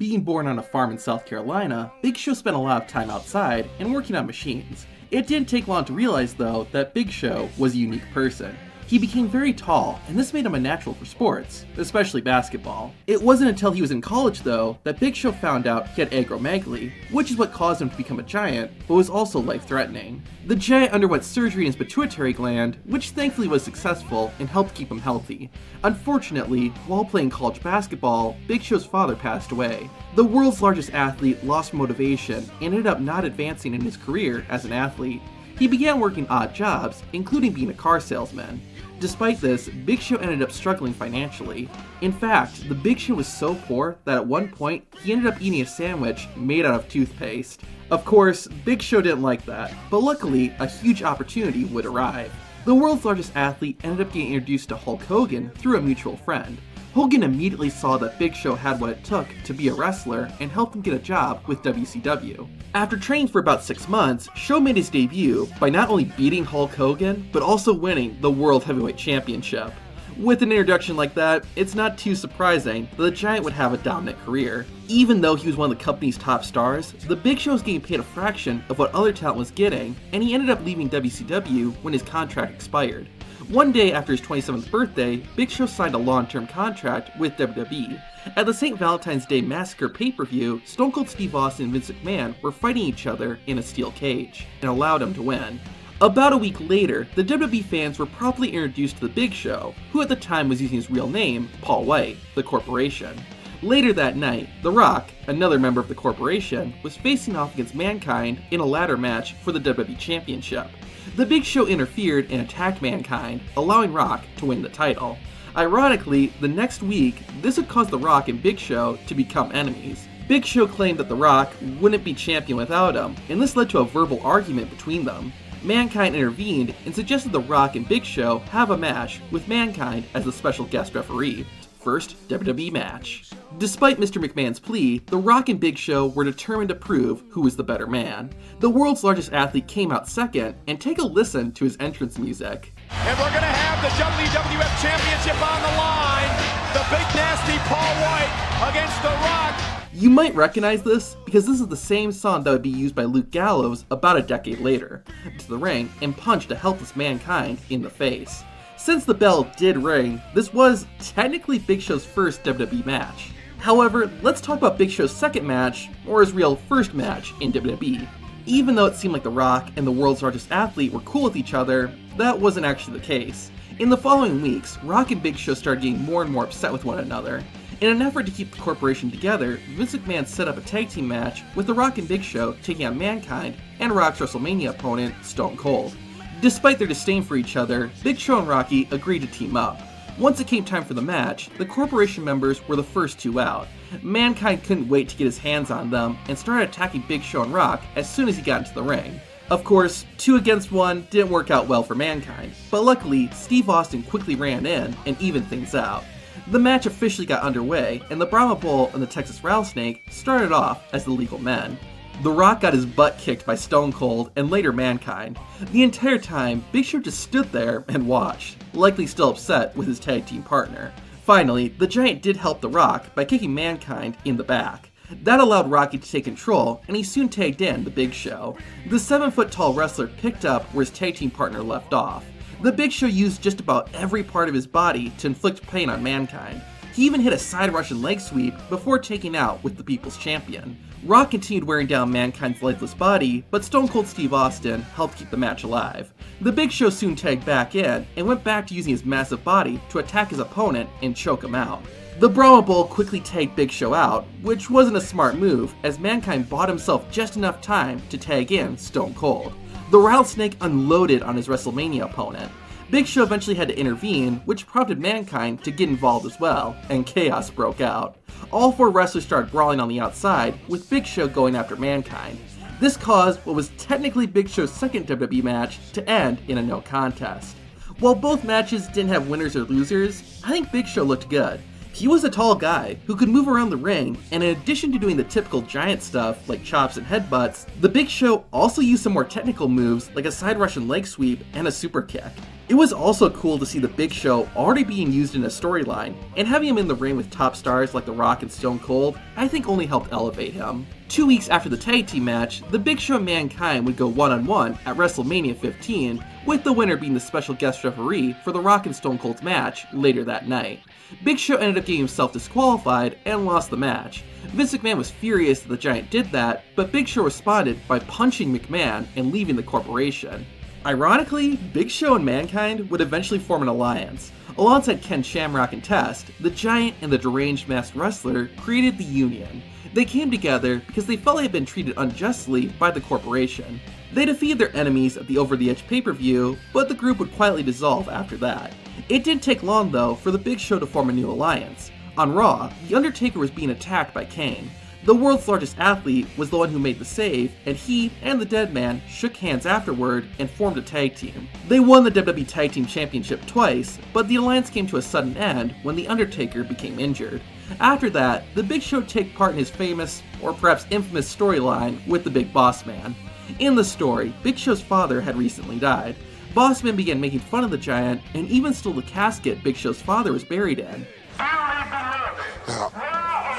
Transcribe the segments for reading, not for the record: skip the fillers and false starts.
Being born on a farm in South Carolina, Big Show spent a lot of time outside and working on machines. It didn't take long to realize, though, that Big Show was a unique person. He became very tall, and this made him a natural for sports, especially basketball. It wasn't until he was in college, though, that Big Show found out he had acromegaly, which is what caused him to become a giant, but was also life-threatening. The giant underwent surgery in his pituitary gland, which thankfully was successful and helped keep him healthy. Unfortunately, while playing college basketball, Big Show's father passed away. The world's largest athlete lost motivation and ended up not advancing in his career as an athlete. He began working odd jobs, including being a car salesman. Despite this, Big Show ended up struggling financially. In fact, the Big Show was so poor that at one point, he ended up eating a sandwich made out of toothpaste. Of course, Big Show didn't like that, but luckily, a huge opportunity would arrive. The world's largest athlete ended up getting introduced to Hulk Hogan through a mutual friend. Hogan immediately saw that Big Show had what it took to be a wrestler and helped him get a job with WCW. After training for about 6 months, Show made his debut by not only beating Hulk Hogan, but also winning the World Heavyweight Championship. With an introduction like that, it's not too surprising that the Giant would have a dominant career. Even though he was one of the company's top stars, the Big Show was getting paid a fraction of what other talent was getting, and he ended up leaving WCW when his contract expired. One day after his 27th birthday, Big Show signed a long-term contract with WWE. At the St. Valentine's Day Massacre pay-per-view, Stone Cold Steve Austin and Vince McMahon were fighting each other in a steel cage, and allowed him to win. About a week later, the WWE fans were promptly introduced to the Big Show, who at the time was using his real name, Paul White, the Corporation. Later that night, The Rock, another member of the Corporation, was facing off against Mankind in a ladder match for the WWE Championship. The Big Show interfered and attacked Mankind, allowing Rock to win the title. Ironically, the next week, this would cause The Rock and Big Show to become enemies. Big Show claimed that The Rock wouldn't be champion without him, and this led to a verbal argument between them. Mankind intervened and suggested The Rock and Big Show have a match, with Mankind as the special guest referee. First WWE match. Despite Mr. McMahon's plea, The Rock and Big Show were determined to prove who was the better man. The world's largest athlete came out second, and take a listen to his entrance music. And we're going to have the WWF Championship on the line. The big nasty Paul White against The Rock. You might recognize this because this is the same song that would be used by Luke Gallows about a decade later, to the ring and punched a helpless Mankind in the face. Since the bell did ring, this was technically Big Show's first WWE match. However, let's talk about Big Show's second match, or his real first match in WWE. Even though it seemed like The Rock and the world's largest athlete were cool with each other, that wasn't actually the case. In the following weeks, Rock and Big Show started getting more and more upset with one another. In an effort to keep the corporation together, Vince McMahon set up a tag team match with The Rock and Big Show taking on Mankind and Rock's WrestleMania opponent, Stone Cold. Despite their disdain for each other, Big Show and Rocky agreed to team up. Once it came time for the match, the corporation members were the first two out. Mankind couldn't wait to get his hands on them and started attacking Big Show and Rock as soon as he got into the ring. Of course, 2 against 1 didn't work out well for Mankind, but luckily, Steve Austin quickly ran in and evened things out. The match officially got underway, and the Brahma Bull and the Texas Rattlesnake started off as the legal men. The Rock got his butt kicked by Stone Cold and later Mankind. The entire time, Big Show just stood there and watched, likely still upset with his tag team partner. Finally, the Giant did help The Rock by kicking Mankind in the back. That allowed Rocky to take control, and he soon tagged in the Big Show. The 7-foot-tall wrestler picked up where his tag team partner left off. The Big Show used just about every part of his body to inflict pain on Mankind. He even hit a side Russian leg sweep before taking out with the People's Champion. Rock continued wearing down Mankind's lifeless body, but Stone Cold Steve Austin helped keep the match alive. The Big Show soon tagged back in and went back to using his massive body to attack his opponent and choke him out. The Brahma Bull quickly tagged Big Show out, which wasn't a smart move as Mankind bought himself just enough time to tag in Stone Cold. The Rattlesnake unloaded on his WrestleMania opponent. Big Show eventually had to intervene, which prompted Mankind to get involved as well, and chaos broke out. All 4 wrestlers started brawling on the outside, with Big Show going after Mankind. This caused what was technically Big Show's second WWE match to end in a no contest. While both matches didn't have winners or losers, I think Big Show looked good. He was a tall guy who could move around the ring, and in addition to doing the typical Giant stuff like chops and headbutts, the Big Show also used some more technical moves like a side Russian leg sweep and a super kick. It was also cool to see the Big Show already being used in a storyline, and having him in the ring with top stars like The Rock and Stone Cold, I think only helped elevate him. 2 weeks after the tag team match, the Big Show and Mankind would go one-on-one at WrestleMania 15, with the winner being the special guest referee for The Rock and Stone Cold's match later that night. Big Show ended up getting himself disqualified and lost the match. Vince McMahon was furious that the Giant did that, but Big Show responded by punching McMahon and leaving the corporation. Ironically, Big Show and Mankind would eventually form an alliance. Alongside Ken Shamrock and Test, the Giant and the deranged masked wrestler created the Union. They came together because they felt they had been treated unjustly by the corporation. They defeated their enemies at the Over the Edge pay-per-view, but the group would quietly dissolve after that. It didn't take long though for the Big Show to form a new alliance. On Raw, The Undertaker was being attacked by Kane. The world's largest athlete was the one who made the save, and he and the Dead Man shook hands afterward and formed a tag team. They won the WWE Tag Team Championship twice, but the alliance came to a sudden end when The Undertaker became injured. After that, the Big Show would take part in his famous, or perhaps infamous storyline with the Big Boss Man. In the story, Big Show's father had recently died. Boss Man began making fun of the Giant and even stole the casket Big Show's father was buried in.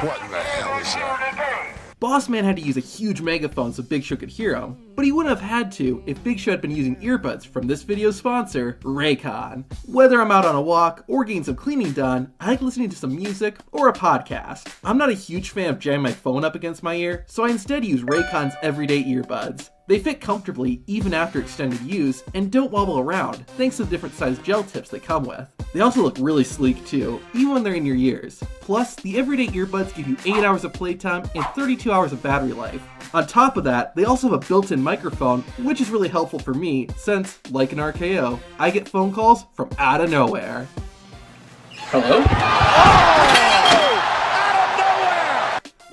What in the hell is that? Boss Man had to use a huge megaphone so Big Show could hear him, but he wouldn't have had to if Big Show had been using earbuds from this video's sponsor, Raycon. Whether I'm out on a walk or getting some cleaning done, I like listening to some music or a podcast. I'm not a huge fan of jamming my phone up against my ear, so I instead use Raycon's everyday earbuds. They fit comfortably even after extended use and don't wobble around thanks to the different sized gel tips they come with. They also look really sleek too, even when they're in your ears. Plus, the everyday earbuds give you 8 hours of playtime and 32 hours of battery life. On top of that, they also have a built-in microphone, which is really helpful for me since, like an RKO, I get phone calls from out of nowhere. Hello?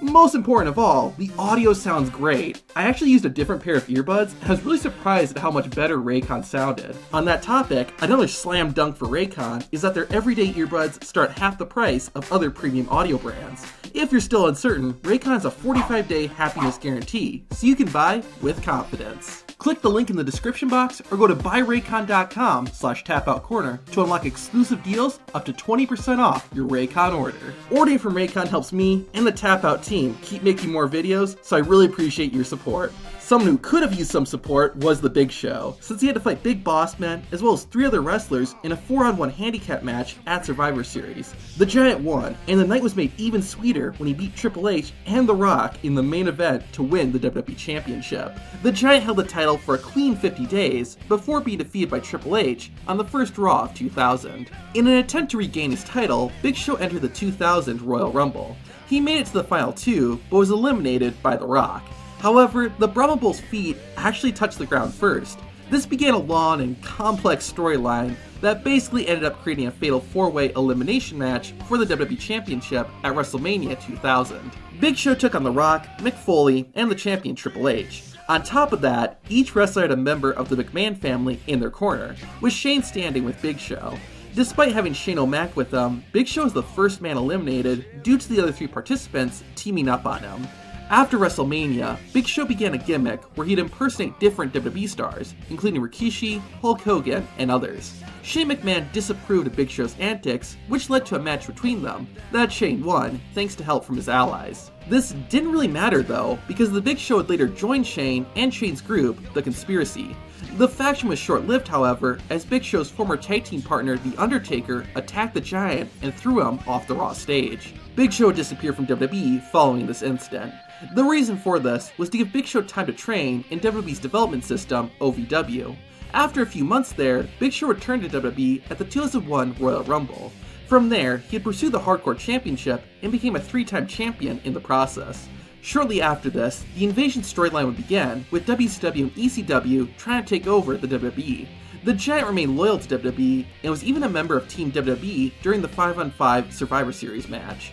Most important of all, the audio sounds great. I actually used a different pair of earbuds and I was really surprised at how much better Raycon sounded. On that topic, another slam dunk for Raycon is that their everyday earbuds start half the price of other premium audio brands. If you're still uncertain, Raycon has a 45-day happiness guarantee, so you can buy with confidence. Click the link in the description box or go to buyraycon.com/tapoutcorner to unlock exclusive deals up to 20% off your Raycon order. Ordering from Raycon helps me and the Tap Out team keep making more videos, so I really appreciate your support. Someone who could have used some support was the Big Show, since he had to fight Big Boss Man as well as 3 other wrestlers in a 4-on-1 handicap match at Survivor Series. The Giant won, and the night was made even sweeter when he beat Triple H and The Rock in the main event to win the WWE Championship. The Giant held the title for a clean 50 days before being defeated by Triple H on the first Raw of 2000. In an attempt to regain his title, Big Show entered the 2000 Royal Rumble. He made it to the final 2, but was eliminated by The Rock. However, the Brahma Bull's feet actually touched the ground first. This began a long and complex storyline that basically ended up creating a fatal 4-way elimination match for the WWE Championship at WrestleMania 2000. Big Show took on The Rock, Mick Foley, and the champion Triple H. On top of that, each wrestler had a member of the McMahon family in their corner, with Shane standing with Big Show. Despite having Shane O'Mac with them, Big Show was the first man eliminated due to the other 3 participants teaming up on him. After WrestleMania, Big Show began a gimmick where he'd impersonate different WWE stars, including Rikishi, Hulk Hogan, and others. Shane McMahon disapproved of Big Show's antics, which led to a match between them that Shane won, thanks to help from his allies. This didn't really matter though, because the Big Show would later join Shane and Shane's group, The Conspiracy. The faction was short-lived, however, as Big Show's former tag team partner, The Undertaker, attacked the Giant and threw him off the Raw stage. Big Show disappeared from WWE following this incident. The reason for this was to give Big Show time to train in WWE's development system, OVW. After a few months there, Big Show returned to WWE at the 2001 Royal Rumble. From there, he had pursued the Hardcore Championship and became a 3-time champion in the process. Shortly after this, the Invasion storyline would begin, with WCW and ECW trying to take over the WWE. The Giant remained loyal to WWE and was even a member of Team WWE during the 5-on-5 Survivor Series match.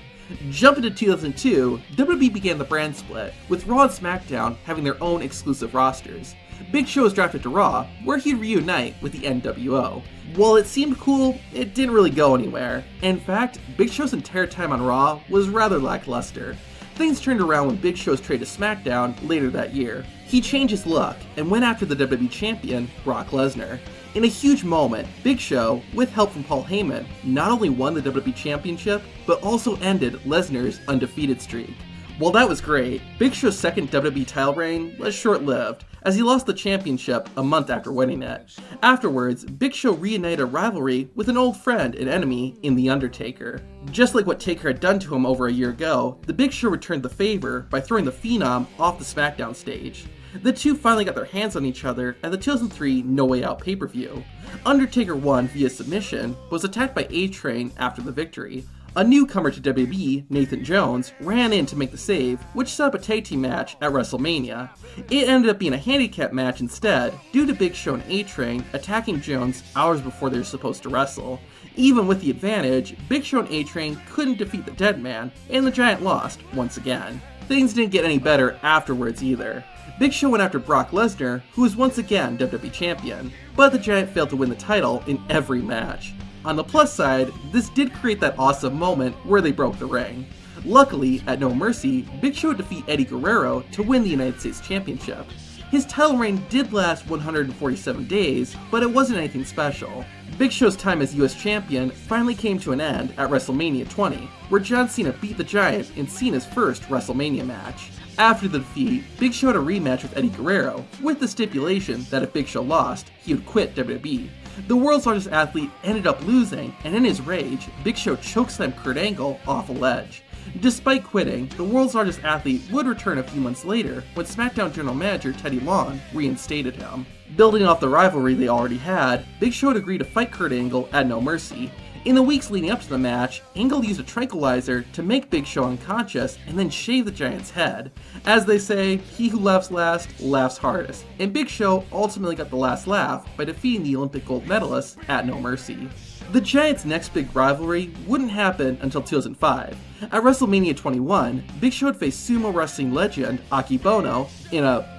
Jumping to 2002, WWE began the brand split, with Raw and SmackDown having their own exclusive rosters. Big Show was drafted to Raw, where he'd reunite with the NWO. While it seemed cool, it didn't really go anywhere. In fact, Big Show's entire time on Raw was rather lackluster. things turned around when Big Show's trade to SmackDown later that year. He changed his look and went after the WWE Champion, Brock Lesnar. In a huge moment, Big Show, with help from Paul Heyman, not only won the WWE Championship, but also ended Lesnar's undefeated streak. While that was great, Big Show's second WWE title reign was short-lived, as he lost the championship a month after winning it. Afterwards, Big Show reunited a rivalry with an old friend and enemy in The Undertaker. Just like what Taker had done to him over a year ago, the Big Show returned the favor by throwing the Phenom off the SmackDown stage. The two finally got their hands on each other at the 2003 No Way Out pay-per-view. Undertaker won via submission, but was attacked by A-Train after the victory. A newcomer to WWE, Nathan Jones, ran in to make the save, which set up a tag team match at WrestleMania. It ended up being a handicap match instead, due to Big Show and A-Train attacking Jones hours before they were supposed to wrestle. Even with the advantage, Big Show and A-Train couldn't defeat the Dead Man, and the Giant lost once again. Things didn't get any better afterwards either. Big Show went after Brock Lesnar, who was once again WWE Champion, but the Giant failed to win the title in every match. On the plus side, this did create that awesome moment where they broke the ring. Luckily, at No Mercy, Big Show would defeat Eddie Guerrero to win the United States Championship. His title reign did last 147 days, but it wasn't anything special. Big Show's time as US Champion finally came to an end at WrestleMania 20, where John Cena beat the Giant in Cena's first WrestleMania match. After the defeat, Big Show had a rematch with Eddie Guerrero, with the stipulation that if Big Show lost, he would quit WWE. The world's largest athlete ended up losing, and in his rage, Big Show chokeslammed Kurt Angle off a ledge. Despite quitting, the world's largest athlete would return a few months later when SmackDown General Manager Teddy Long reinstated him. Building off the rivalry they already had, Big Show had agreed to fight Kurt Angle at No Mercy. In the weeks leading up to the match, Angle used a tranquilizer to make Big Show unconscious and then shave the Giant's head. As they say, he who laughs last, laughs hardest, and Big Show ultimately got the last laugh by defeating the Olympic gold medalist at No Mercy. The Giants' next big rivalry wouldn't happen until 2005. At WrestleMania 21, Big Show had faced sumo wrestling legend Aki Bono in a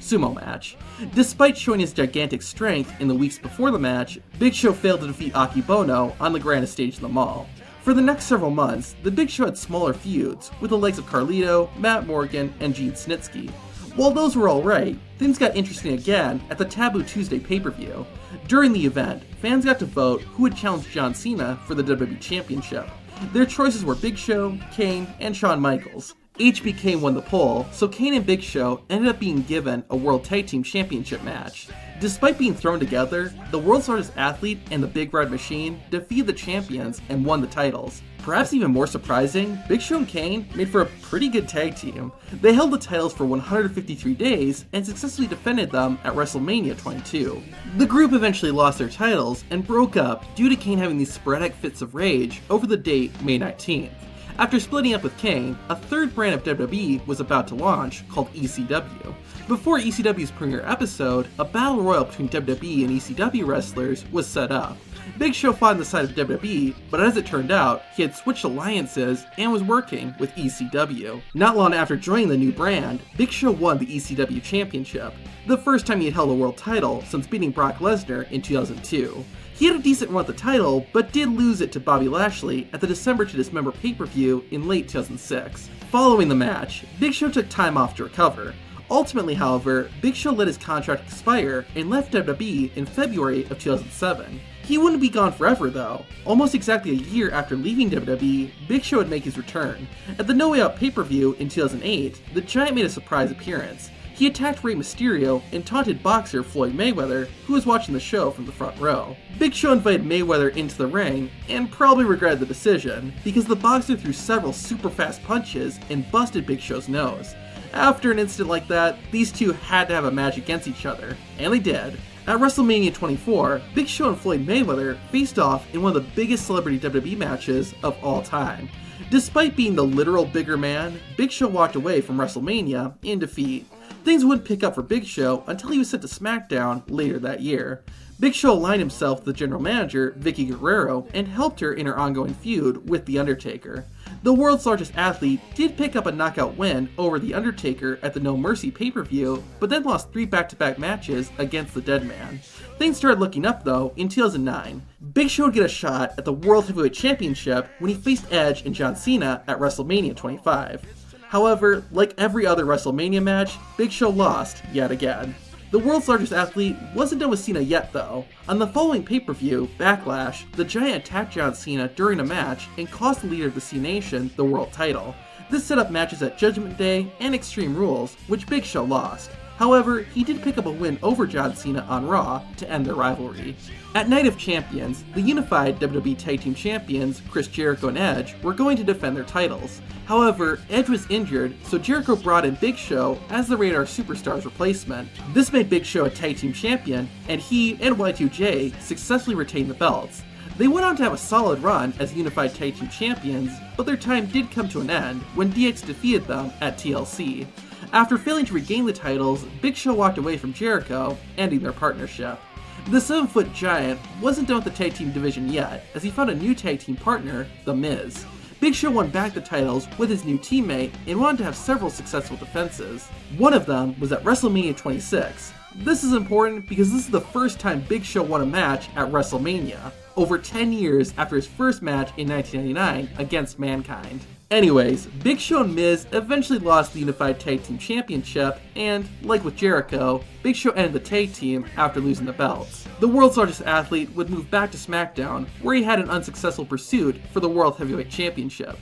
sumo match. Despite showing his gigantic strength in the weeks before the match, Big Show failed to defeat Aki Bono on the grandest stage in the mall. For the next several months, the Big Show had smaller feuds with the likes of Carlito, Matt Morgan, and Gene Snitsky. While those were alright, things got interesting again at the Taboo Tuesday pay-per-view. During the event, fans got to vote who would challenge John Cena for the WWE Championship. Their choices were Big Show, Kane, and Shawn Michaels. HBK won the poll, so Kane and Big Show ended up being given a World Tag Team Championship match. Despite being thrown together, the world's largest athlete and the Big Red Machine defeated the champions and won the titles. Perhaps even more surprising, Big Show and Kane made for a pretty good tag team. They held the titles for 153 days and successfully defended them at WrestleMania 22. The group eventually lost their titles and broke up due to Kane having these sporadic fits of rage over the date May 19th. After splitting up with Kane, a third brand of WWE was about to launch called ECW. Before ECW's premiere episode, a battle royal between WWE and ECW wrestlers was set up. Big Show fought on the side of WWE, but as it turned out, he had switched alliances and was working with ECW. Not long after joining the new brand, Big Show won the ECW Championship, the first time he had held a world title since beating Brock Lesnar in 2002. He had a decent run with the title, but did lose it to Bobby Lashley at the December to Dismember pay-per-view in late 2006. Following the match, Big Show took time off to recover. Ultimately, however, Big Show let his contract expire and left WWE in February of 2007. He wouldn't be gone forever though. Almost exactly a year after leaving WWE, Big Show would make his return. At the No Way Out pay-per-view in 2008, the Giant made a surprise appearance. He attacked Rey Mysterio and taunted boxer Floyd Mayweather, who was watching the show from the front row. Big Show invited Mayweather into the ring, and probably regretted the decision, because the boxer threw several super fast punches and busted Big Show's nose. After an incident like that, these two had to have a match against each other, and they did. At WrestleMania 24, Big Show and Floyd Mayweather faced off in one of the biggest celebrity WWE matches of all time. Despite being the literal bigger man, Big Show walked away from WrestleMania in defeat. Things wouldn't pick up for Big Show until he was sent to SmackDown later that year. Big Show aligned himself with the general manager, Vicky Guerrero, and helped her in her ongoing feud with The Undertaker. The world's largest athlete did pick up a knockout win over The Undertaker at the No Mercy pay-per-view, but then lost 3 back-to-back matches against the Dead Man. Things started looking up though in 2009. Big Show would get a shot at the World Heavyweight Championship when he faced Edge and John Cena at WrestleMania 25. However, like every other WrestleMania match, Big Show lost yet again. The world's largest athlete wasn't done with Cena yet though. On the following pay-per-view, Backlash, the Giant attacked John Cena during a match and cost the leader of the C Nation the world title. This set up matches at Judgment Day and Extreme Rules, which Big Show lost. However, he did pick up a win over John Cena on Raw to end their rivalry. At Night of Champions, the unified WWE Tag Team Champions, Chris Jericho and Edge, were going to defend their titles. However, Edge was injured, so Jericho brought in Big Show as the Radar Superstar's replacement. This made Big Show a Tag Team Champion, and he and Y2J successfully retained the belts. They went on to have a solid run as Unified Tag Team Champions, but their time did come to an end when DX defeated them at TLC. After failing to regain the titles, Big Show walked away from Jericho, ending their partnership. The 7-foot giant wasn't done with the tag team division yet, as he found a new tag team partner, The Miz. Big Show won back the titles with his new teammate and wanted to have several successful defenses. One of them was at WrestleMania 26. This is important because this is the first time Big Show won a match at WrestleMania, over 10 years after his first match in 1999 against Mankind. Anyways, Big Show and Miz eventually lost the Unified Tag Team Championship, and, like with Jericho, Big Show ended the tag team after losing the belts. The world's largest athlete would move back to SmackDown, where he had an unsuccessful pursuit for the World Heavyweight Championship.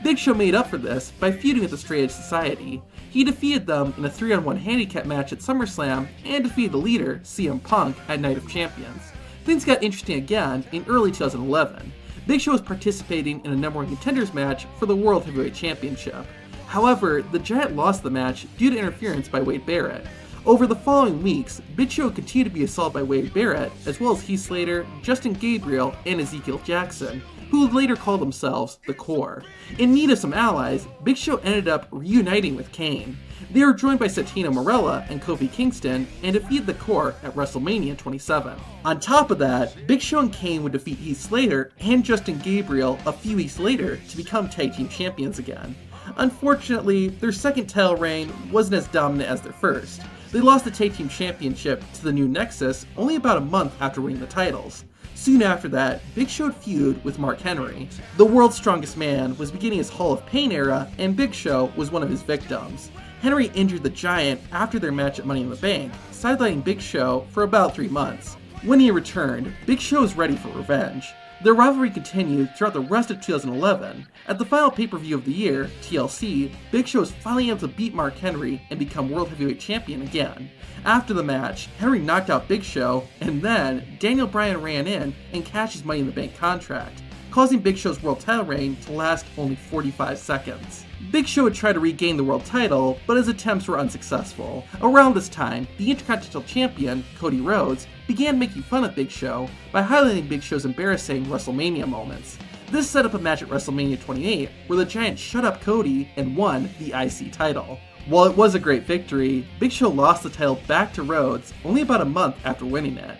Big Show made up for this by feuding with the Straight Edge Society. He defeated them in a 3-on-1 handicap match at SummerSlam and defeated the leader, CM Punk, at Night of Champions. Things got interesting again in early 2011. Big Show was participating in a number 1 contenders match for the World Heavyweight Championship. However, the Giant lost the match due to interference by Wade Barrett. Over the following weeks, Big Show continued to be assaulted by Wade Barrett, as well as Heath Slater, Justin Gabriel, and Ezekiel Jackson, who would later call themselves The Core. In need of some allies, Big Show ended up reuniting with Kane. They were joined by Santino Marella and Kofi Kingston and defeated The Core at WrestleMania 27. On top of that, Big Show and Kane would defeat Heath Slater and Justin Gabriel a few weeks later to become tag team champions again. Unfortunately, their second title reign wasn't as dominant as their first. They lost the tag team championship to the New Nexus only about a month after winning the titles. Soon after that, Big Show feud with Mark Henry. The world's strongest man was beginning his Hall of Pain era, and Big Show was one of his victims. Henry injured the Giant after their match at Money in the Bank, sidelining Big Show for about 3 months. When he returned, Big Show was ready for revenge. Their rivalry continued throughout the rest of 2011. At the final pay-per-view of the year, TLC, Big Show was finally able to beat Mark Henry and become World Heavyweight Champion again. After the match, Henry knocked out Big Show, and then Daniel Bryan ran in and cashed his Money in the Bank contract, causing Big Show's world title reign to last only 45 seconds. Big Show would try to regain the world title, but his attempts were unsuccessful. Around this time, the Intercontinental Champion, Cody Rhodes, began making fun of Big Show by highlighting Big Show's embarrassing WrestleMania moments. This set up a match at WrestleMania 28 where the Giant shut up Cody and won the IC title. While it was a great victory, Big Show lost the title back to Rhodes only about a month after winning it.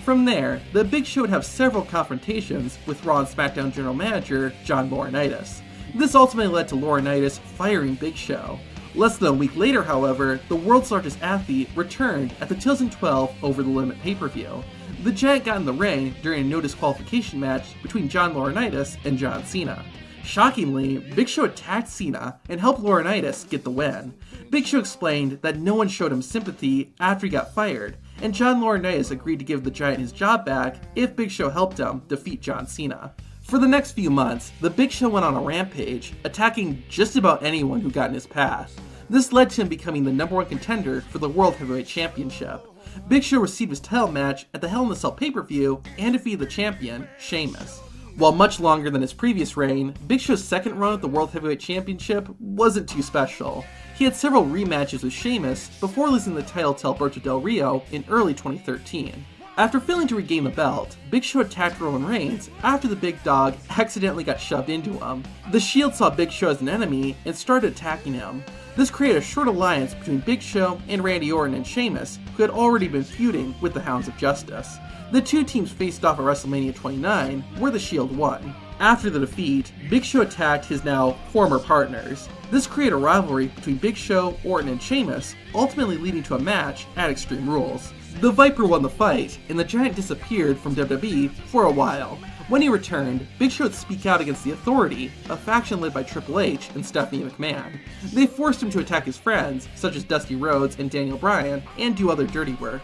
From there, the Big Show would have several confrontations with Raw and SmackDown General Manager John Laurinaitis. This ultimately led to Laurinaitis firing Big Show. Less than a week later, however, the world's largest athlete returned at the 2012 Over the Limit pay-per-view. The Giant got in the ring during a no disqualification match between John Laurinaitis and John Cena. Shockingly, Big Show attacked Cena and helped Laurinaitis get the win. Big Show explained that no one showed him sympathy after he got fired, and John Laurinaitis agreed to give the Giant his job back if Big Show helped him defeat John Cena. For the next few months, the Big Show went on a rampage, attacking just about anyone who got in his path. This led to him becoming the number 1 contender for the World Heavyweight Championship. Big Show received his title match at the Hell in a Cell pay-per-view and defeated the champion, Sheamus. While much longer than his previous reign, Big Show's second run at the World Heavyweight Championship wasn't too special. He had several rematches with Sheamus before losing the title to Alberto Del Rio in early 2013. After failing to regain the belt, Big Show attacked Roman Reigns after the big dog accidentally got shoved into him. The Shield saw Big Show as an enemy and started attacking him. This created a short alliance between Big Show and Randy Orton and Sheamus, who had already been feuding with the Hounds of Justice. The two teams faced off at WrestleMania 29, where the Shield won. After the defeat, Big Show attacked his now former partners. This created a rivalry between Big Show, Orton, and Sheamus, ultimately leading to a match at Extreme Rules. The Viper won the fight, and the Giant disappeared from WWE for a while. When he returned, Big Show would speak out against the Authority, a faction led by Triple H and Stephanie McMahon. They forced him to attack his friends, such as Dusty Rhodes and Daniel Bryan, and do other dirty work.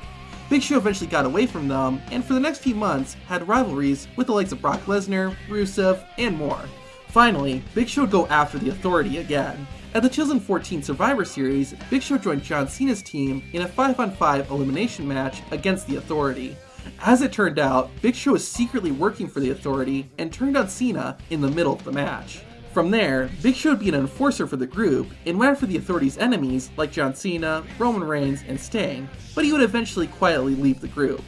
Big Show eventually got away from them, and for the next few months had rivalries with the likes of Brock Lesnar, Rusev, and more. Finally, Big Show would go after the Authority again. At the 2014 Survivor Series, Big Show joined John Cena's team in a 5-on-5 elimination match against the Authority. As it turned out, Big Show was secretly working for the Authority and turned on Cena in the middle of the match. From there, Big Show would be an enforcer for the group and went after the Authority's enemies like John Cena, Roman Reigns, and Sting, but he would eventually quietly leave the group.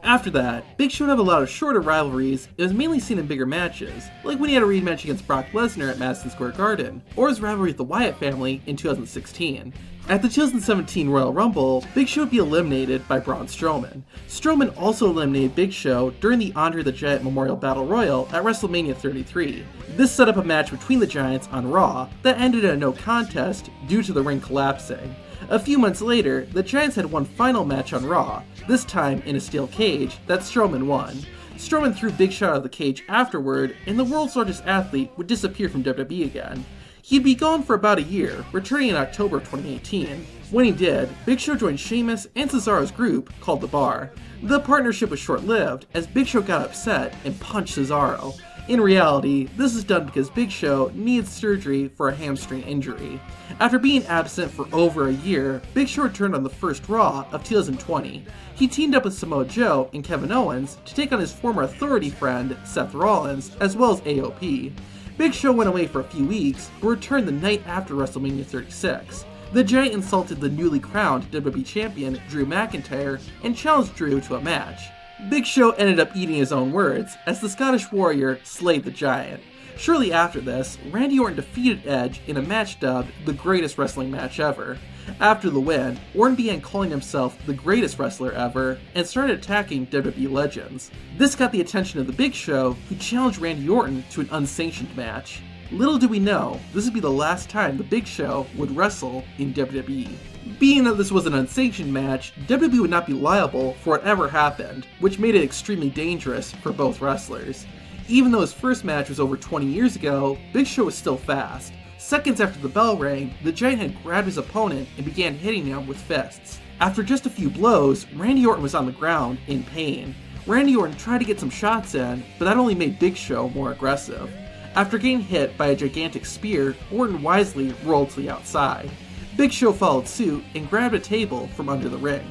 After that, Big Show would have a lot of shorter rivalries. It was mainly seen in bigger matches, like when he had a rematch against Brock Lesnar at Madison Square Garden, or his rivalry with the Wyatt family in 2016. At the 2017 Royal Rumble, Big Show would be eliminated by Braun Strowman. Strowman also eliminated Big Show during the Andre the Giant Memorial Battle Royal at WrestleMania 33. This set up a match between the Giants on Raw that ended in a no contest due to the ring collapsing. A few months later, the Giants had one final match on Raw, this time in a steel cage, that Strowman won. Strowman threw Big Show out of the cage afterward, and the world's largest athlete would disappear from WWE again. He'd be gone for about a year, returning in October of 2018. When he did, Big Show joined Sheamus and Cesaro's group called The Bar. The partnership was short-lived, as Big Show got upset and punched Cesaro. In reality, this is done because Big Show needs surgery for a hamstring injury. After being absent for over a year, Big Show returned on the first Raw of 2020. He teamed up with Samoa Joe and Kevin Owens to take on his former Authority friend, Seth Rollins, as well as AOP. Big Show went away for a few weeks, but returned the night after WrestleMania 36. The Giant insulted the newly crowned WWE Champion, Drew McIntyre, and challenged Drew to a match. Big Show ended up eating his own words, as the Scottish Warrior slayed the Giant. Shortly after this, Randy Orton defeated Edge in a match dubbed the greatest wrestling match ever. After the win, Orton began calling himself the greatest wrestler ever, and started attacking WWE legends. This got the attention of the Big Show, who challenged Randy Orton to an unsanctioned match. Little do we know, this would be the last time the Big Show would wrestle in WWE. Being that this was an unsanctioned match, WWE would not be liable for whatever happened, which made it extremely dangerous for both wrestlers. Even though his first match was over 20 years ago, Big Show was still fast. Seconds after the bell rang, the Giant had grabbed his opponent and began hitting him with fists. After just a few blows, Randy Orton was on the ground in pain. Randy Orton tried to get some shots in, but that only made Big Show more aggressive. After getting hit by a gigantic spear, Orton wisely rolled to the outside. Big Show followed suit and grabbed a table from under the ring.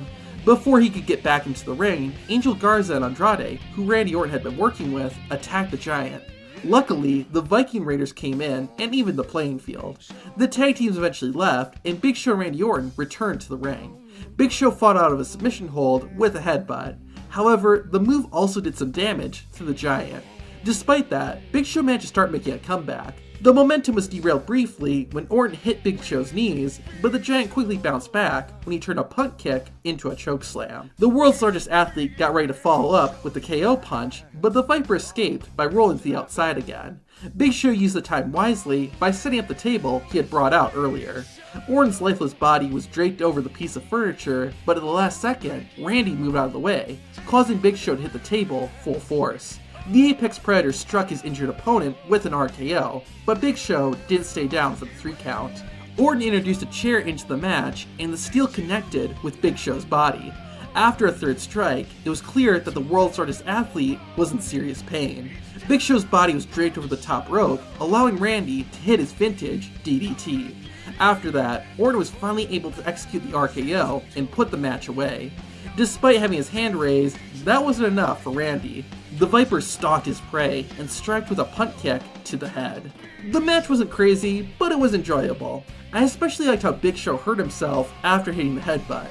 Before he could get back into the ring, Angel Garza and Andrade, who Randy Orton had been working with, attacked the Giant. Luckily, the Viking Raiders came in and evened the playing field. The tag teams eventually left, and Big Show and Randy Orton returned to the ring. Big Show fought out of a submission hold with a headbutt. However, the move also did some damage to the Giant. Despite that, Big Show managed to start making a comeback. The momentum was derailed briefly when Orton hit Big Show's knees, but the Giant quickly bounced back when he turned a punt kick into a chokeslam. The world's largest athlete got ready to follow up with the KO punch, but the Viper escaped by rolling to the outside again. Big Show used the time wisely by setting up the table he had brought out earlier. Orton's lifeless body was draped over the piece of furniture, but at the last second, Randy moved out of the way, causing Big Show to hit the table full force. The Apex Predator struck his injured opponent with an RKO, but Big Show didn't stay down for the 3 count. Orton introduced a chair into the match, and the steel connected with Big Show's body. After a 3rd strike, it was clear that the world's largest athlete was in serious pain. Big Show's body was draped over the top rope, allowing Randy to hit his vintage DDT. After that, Orton was finally able to execute the RKO and put the match away. Despite having his hand raised, that wasn't enough for Randy. The Viper stalked his prey and striked with a punt kick to the head. The match wasn't crazy, but it was enjoyable. I especially liked how Big Show hurt himself after hitting the headbutt.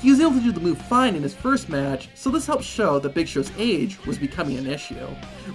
He was able to do the move fine in his first match, so this helped show that Big Show's age was becoming an issue.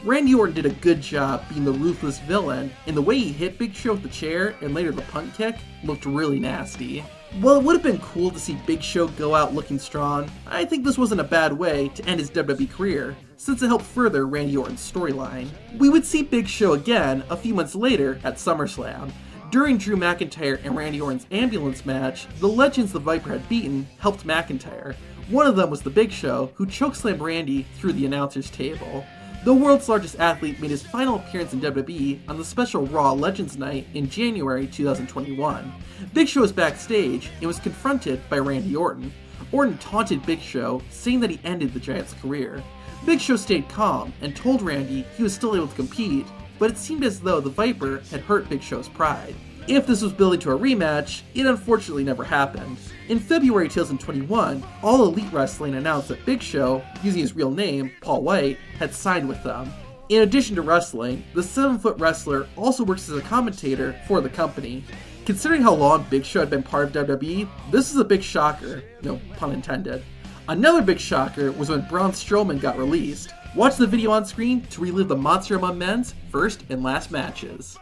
Randy Orton did a good job being the ruthless villain, and the way he hit Big Show with the chair and later the punt kick looked really nasty. While it would have been cool to see Big Show go out looking strong, I think this wasn't a bad way to end his WWE career, since it helped further Randy Orton's storyline. We would see Big Show again a few months later at SummerSlam. During Drew McIntyre and Randy Orton's ambulance match, the legends the Viper had beaten helped McIntyre. One of them was the Big Show, who chokeslammed Randy through the announcer's table. The world's largest athlete made his final appearance in WWE on the special Raw Legends Night in January 2021. Big Show was backstage and was confronted by Randy Orton. Orton taunted Big Show, saying that he ended the Giant's career. Big Show stayed calm and told Randy he was still able to compete, but it seemed as though the Viper had hurt Big Show's pride. If this was building to a rematch, it unfortunately never happened. In February 2021, All Elite Wrestling announced that Big Show, using his real name, Paul White, had signed with them. In addition to wrestling, the 7-foot wrestler also works as a commentator for the company. Considering how long Big Show had been part of WWE, this is a big shocker, no pun intended. Another big shocker was when Braun Strowman got released. Watch the video on screen to relive the Monster Among Men's first and last matches.